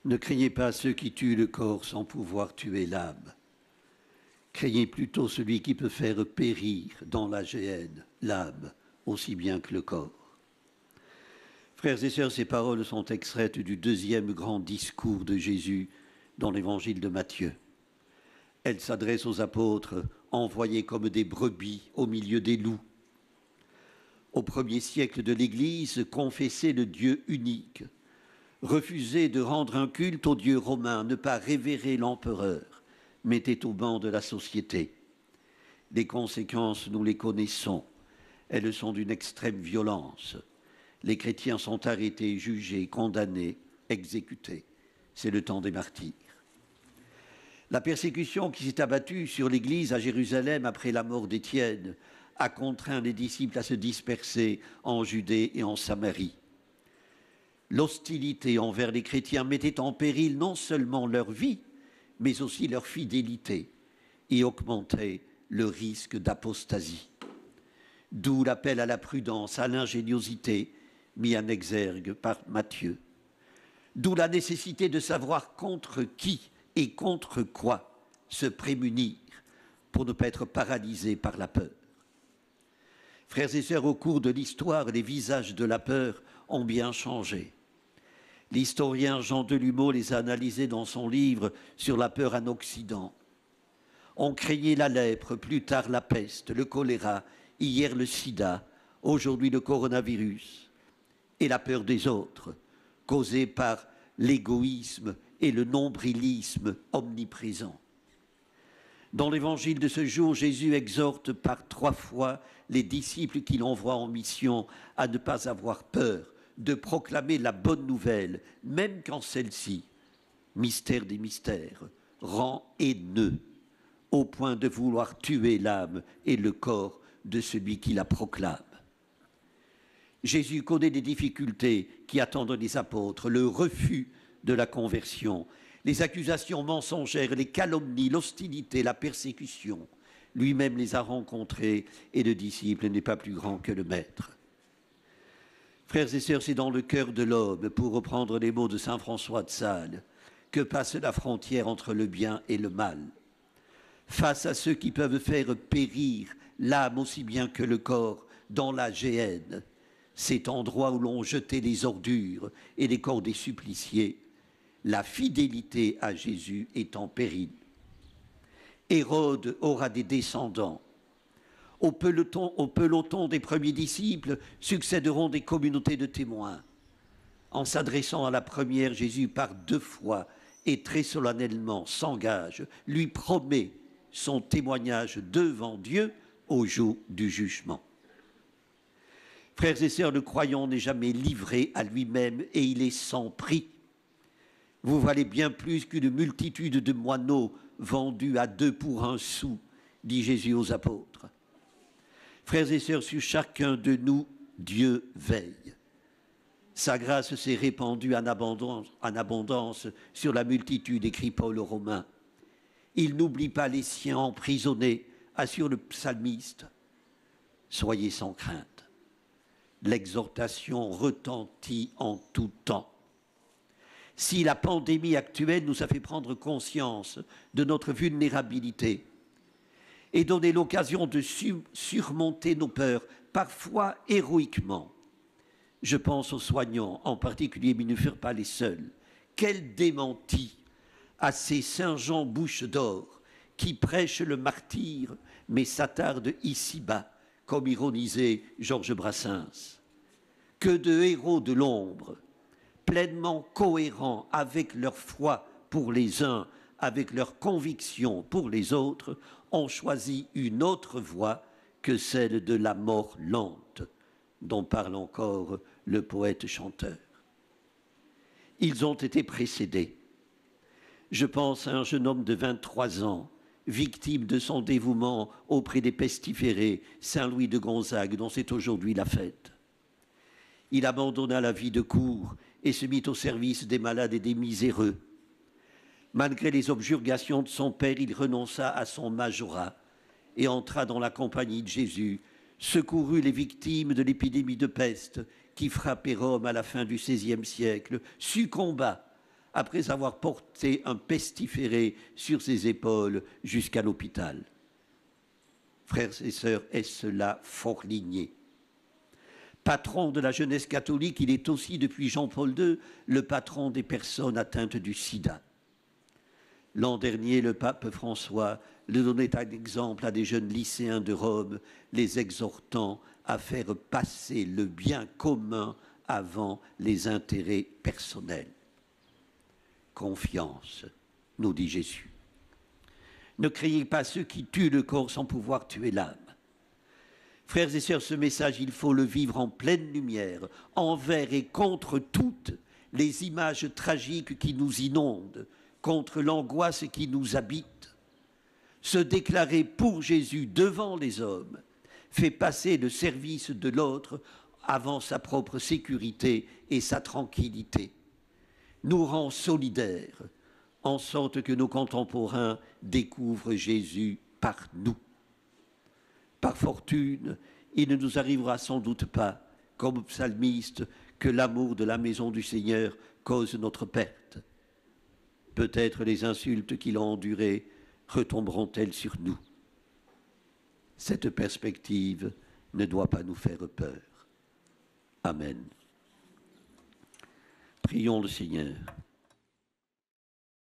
Ne craignez pas ceux qui tuent le corps sans pouvoir tuer l'âme. Craignez plutôt celui qui peut faire périr dans la géhenne l'âme aussi bien que le corps. Frères et sœurs, ces paroles sont extraites du deuxième grand discours de Jésus dans l'évangile de Matthieu. Elles s'adressent aux apôtres envoyés comme des brebis au milieu des loups. Au premier siècle de l'Église, confesser le Dieu unique, refuser de rendre un culte au Dieu romain, ne pas révérer l'empereur, mettait au banc de la société. Les conséquences, nous les connaissons. Elles sont d'une extrême violence. Les chrétiens sont arrêtés, jugés, condamnés, exécutés. C'est le temps des martyrs. La persécution qui s'est abattue sur l'Église à Jérusalem après la mort d'Étienne a contraint les disciples à se disperser en Judée et en Samarie. L'hostilité envers les chrétiens mettait en péril non seulement leur vie, mais aussi leur fidélité et augmentait le risque d'apostasie. D'où l'appel à la prudence, à l'ingéniosité, mis en exergue par Matthieu. D'où la nécessité de savoir contre qui et contre quoi se prémunir pour ne pas être paralysé par la peur. Frères et sœurs, au cours de l'histoire, les visages de la peur ont bien changé. L'historien Jean Delumeau les a analysés dans son livre sur la peur en Occident. On craignait la lèpre, plus tard la peste, le choléra, hier le sida, aujourd'hui le coronavirus. Et la peur des autres, causée par l'égoïsme et le nombrilisme omniprésent. Dans l'évangile de ce jour, Jésus exhorte par 3 fois les disciples qu'il envoie en mission à ne pas avoir peur de proclamer la bonne nouvelle, même quand celle-ci, mystère des mystères, rend haineux, au point de vouloir tuer l'âme et le corps de celui qui la proclame. Jésus connaît des difficultés qui attendent les apôtres, le refus de la conversion, les accusations mensongères, les calomnies, l'hostilité, la persécution. Lui-même les a rencontrées et le disciple n'est pas plus grand que le maître. Frères et sœurs, c'est dans le cœur de l'homme, pour reprendre les mots de saint François de Sales, que passe la frontière entre le bien et le mal. Face à ceux qui peuvent faire périr l'âme aussi bien que le corps dans la géhenne, cet endroit où l'on jetait les ordures et les corps des suppliciés, la fidélité à Jésus est en péril. Hérode aura des descendants. Au peloton des premiers disciples succéderont des communautés de témoins. En s'adressant à la première, Jésus par 2 fois et très solennellement s'engage, lui promet son témoignage devant Dieu au jour du jugement. Frères et sœurs, le croyant n'est jamais livré à lui-même et il est sans prix. Vous valez bien plus qu'une multitude de moineaux vendus à 2 pour 1 sou, dit Jésus aux apôtres. Frères et sœurs, sur chacun de nous, Dieu veille. Sa grâce s'est répandue en abondance sur la multitude, écrit Paul aux Romains. Il n'oublie pas les siens emprisonnés, assure le psalmiste. Soyez sans crainte. L'exhortation retentit en tout temps. Si la pandémie actuelle nous a fait prendre conscience de notre vulnérabilité et donné l'occasion de surmonter nos peurs, parfois héroïquement, je pense aux soignants en particulier, mais ils ne furent pas les seuls. Quel démenti à ces saint Jean bouche d'or qui prêchent le martyre mais s'attardent ici-bas, comme ironisait Georges Brassens. Que de héros de l'ombre, pleinement cohérents avec leur foi pour les uns, avec leur conviction pour les autres, ont choisi une autre voie que celle de la mort lente, dont parle encore le poète-chanteur. Ils ont été précédés. Je pense à un jeune homme de 23 ans, victime de son dévouement auprès des pestiférés, Saint-Louis de Gonzague, dont c'est aujourd'hui la fête. Il abandonna la vie de cour et se mit au service des malades et des miséreux. Malgré les objurgations de son père, il renonça à son majorat et entra dans la compagnie de Jésus, secourut les victimes de l'épidémie de peste qui frappait Rome à la fin du XVIe siècle, succomba après avoir porté un pestiféré sur ses épaules jusqu'à l'hôpital. Frères et sœurs, est-ce là Forligné? Patron de la jeunesse catholique, il est aussi, depuis Jean-Paul II, le patron des personnes atteintes du sida. L'an dernier, le pape François le donnait un exemple à des jeunes lycéens de Rome, les exhortant à faire passer le bien commun avant les intérêts personnels. Confiance, nous dit Jésus. Ne craignez pas ceux qui tuent le corps sans pouvoir tuer l'âme. Frères et sœurs, ce message, il faut le vivre en pleine lumière, envers et contre toutes les images tragiques qui nous inondent, contre l'angoisse qui nous habite. Se déclarer pour Jésus devant les hommes fait passer le service de l'autre avant sa propre sécurité et sa tranquillité. Nous rend solidaires, en sorte que nos contemporains découvrent Jésus par nous. Par fortune, il ne nous arrivera sans doute pas, comme psalmiste, que l'amour de la maison du Seigneur cause notre perte. Peut-être les insultes qu'il a endurées retomberont-elles sur nous. Cette perspective ne doit pas nous faire peur. Amen. Prions le Seigneur.